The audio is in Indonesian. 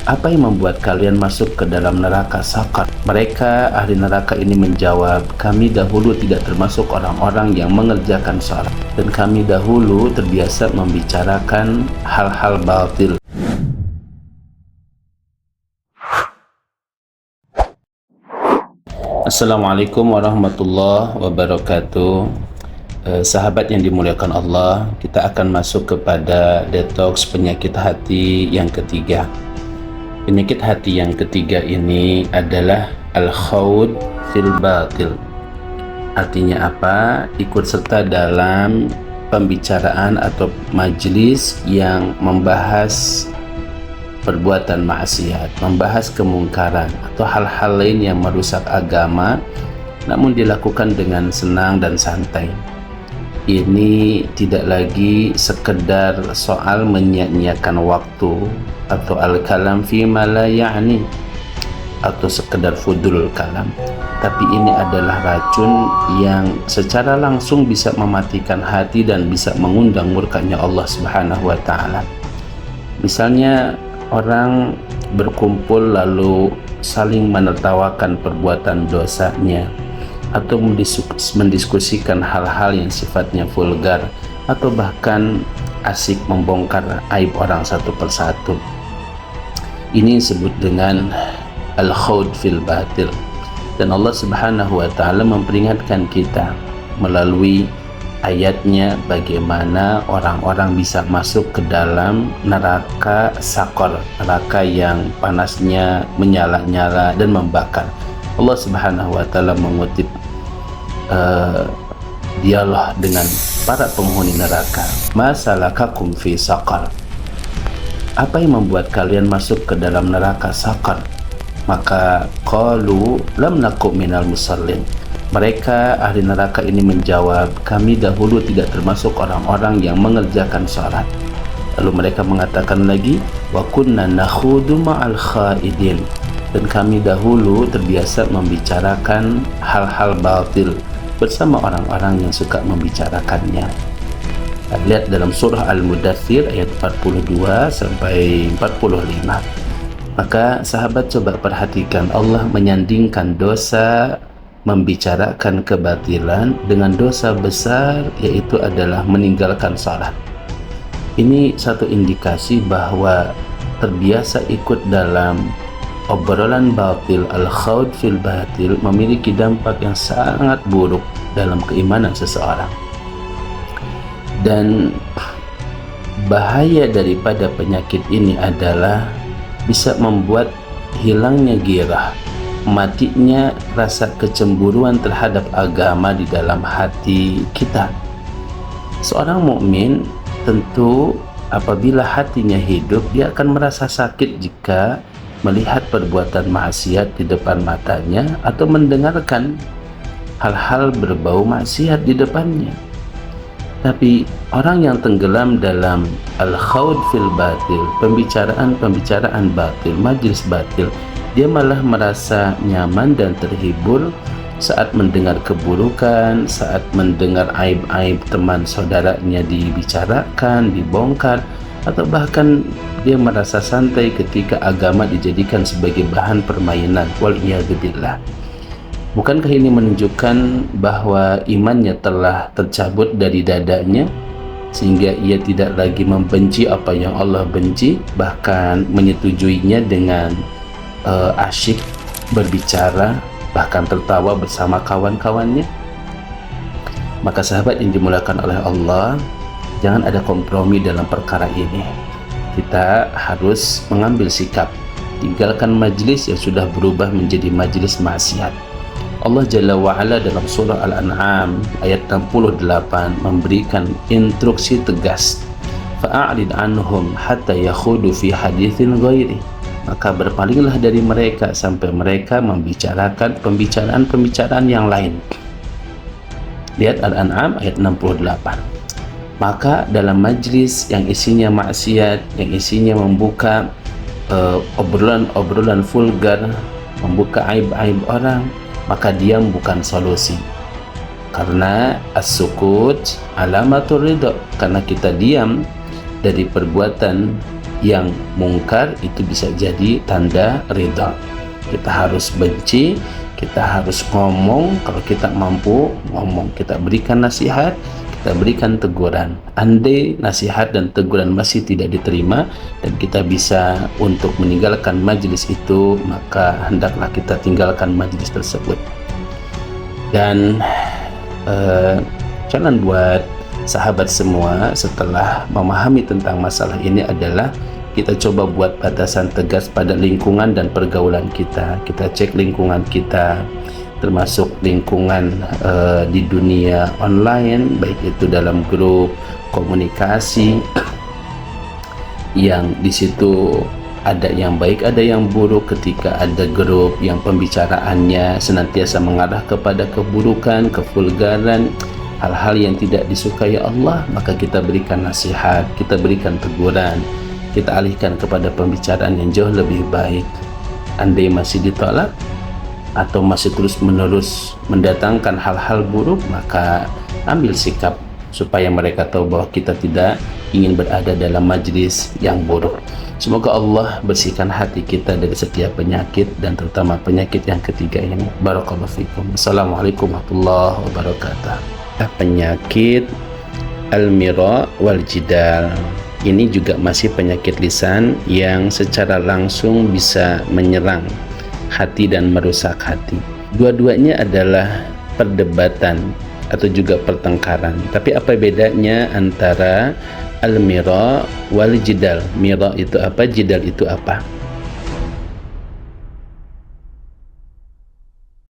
Apa yang membuat kalian masuk ke dalam neraka Saqar? Mereka ahli neraka ini menjawab, kami dahulu tidak termasuk orang-orang yang mengerjakan salat, dan kami dahulu terbiasa membicarakan hal-hal batil. Assalamualaikum warahmatullahi wabarakatuh. Sahabat yang dimuliakan Allah, kita akan masuk kepada detox penyakit hati yang ketiga. Penyakit hati yang ketiga ini adalah al-khawd fil batil. Artinya apa? Ikut serta dalam pembicaraan atau majelis yang membahas perbuatan maksiat, membahas kemungkaran atau hal-hal lain yang merusak agama, namun dilakukan dengan senang dan santai. Ini tidak lagi sekedar soal menyia-nyiakan waktu atau al-kalam fi ma la ya'ni atau sekedar fudul kalam, tapi ini adalah racun yang secara langsung bisa mematikan hati dan bisa mengundang murkanya Allah Subhanahu wa taala. Misalnya orang berkumpul lalu saling menertawakan perbuatan dosanya atau mendiskusikan hal-hal yang sifatnya vulgar atau bahkan asik membongkar aib orang satu persatu. Ini disebut dengan al-khawd fil batil, dan Allah Subhanahu wa taala memperingatkan kita melalui ayatnya bagaimana orang-orang bisa masuk ke dalam neraka Saqar, neraka yang panasnya menyala-nyala dan membakar. Allah Subhanahu wa taala mengutip dialog dengan para penghuni neraka. Ma salakakum fi saqar? Apa yang membuat kalian masuk ke dalam neraka Saqar? Maka qalu lam nakum minal musallin. Mereka ahli neraka ini menjawab, kami dahulu tidak termasuk orang-orang yang mengerjakan salat. Lalu mereka mengatakan lagi, wa kunna nakhudu ma'al khaidin, dan kami dahulu terbiasa membicarakan hal-hal batil bersama orang-orang yang suka membicarakannya. Lihat dalam surah Al-Mudaththir ayat 42 sampai 45. Maka sahabat coba perhatikan, Allah menyandingkan dosa membicarakan kebatilan dengan dosa besar, yaitu adalah meninggalkan salat. Ini satu indikasi bahwa terbiasa ikut dalam obrolan batil, al-khawd fil batil, memiliki dampak yang sangat buruk dalam keimanan seseorang. Dan bahaya daripada penyakit ini adalah bisa membuat hilangnya ghirah, matinya rasa kecemburuan terhadap agama di dalam hati kita. Seorang mukmin tentu apabila hatinya hidup, dia akan merasa sakit jika melihat perbuatan maksiat di depan matanya atau mendengarkan hal-hal berbau maksiat di depannya. Tapi orang yang tenggelam dalam al-khawd fil batil, pembicaraan batil, majlis batil, dia malah merasa nyaman dan terhibur saat mendengar keburukan, saat mendengar aib-aib teman saudaranya dibicarakan, dibongkar, atau bahkan dia merasa santai ketika agama dijadikan sebagai bahan permainan. Wal'iyadzubillah. Bukankah ini menunjukkan bahwa imannya telah tercabut dari dadanya, sehingga ia tidak lagi membenci apa yang Allah benci, bahkan menyetujuinya dengan asyik berbicara, bahkan tertawa bersama kawan-kawannya? Maka sahabat yang dimuliakan oleh Allah, jangan ada kompromi dalam perkara ini. Kita harus mengambil sikap, tinggalkan majlis yang sudah berubah menjadi majlis maksiat. Allah Jalla wa'ala dalam surah Al-An'am ayat 68 memberikan instruksi tegas, fa'a'rid anhum hatta yakhudu fi haditsin ghairi. Maka berpalinglah dari mereka sampai mereka membicarakan pembicaraan yang lain. Lihat Al-An'am ayat 68. Maka dalam majlis yang isinya maksiat, yang isinya membuka obrolan vulgar, membuka aib-aib orang, maka diam bukan solusi. Karena as-sukut alamatur ridha, karena kita diam dari perbuatan yang mungkar itu bisa jadi tanda ridha. Kita harus benci, kita harus ngomong, kalau kita mampu ngomong, kita berikan nasihat, kita berikan teguran. Andai nasihat dan teguran masih tidak diterima dan kita bisa untuk meninggalkan majlis itu, maka hendaklah kita tinggalkan majlis tersebut. Dan jalan buat sahabat semua setelah memahami tentang masalah ini adalah kita coba buat batasan tegas pada lingkungan dan pergaulan kita. Kita cek lingkungan kita, termasuk lingkungan di dunia online, baik itu dalam grup komunikasi yang di situ ada yang baik, ada yang buruk. Ketika ada grup yang pembicaraannya senantiasa mengarah kepada keburukan, kevulgaran, hal-hal yang tidak disukai Allah, maka kita berikan nasihat, kita berikan teguran, kita alihkan kepada pembicaraan yang jauh lebih baik. Andai masih ditolak atau masih terus-menerus mendatangkan hal-hal buruk, maka ambil sikap supaya mereka tahu bahwa kita tidak ingin berada dalam majlis yang buruk. Semoga Allah bersihkan hati kita dari setiap penyakit dan terutama penyakit yang ketiga ini. Barakallahu fikum. Assalamualaikum warahmatullahi wabarakatuh. Penyakit al-mira wal jidal ini juga masih penyakit lisan yang secara langsung bisa menyerang hati dan merusak hati. Dua-duanya adalah perdebatan atau juga pertengkaran. Tapi apa bedanya antara al-mira wal jidal? Mira itu apa? Jidal itu apa?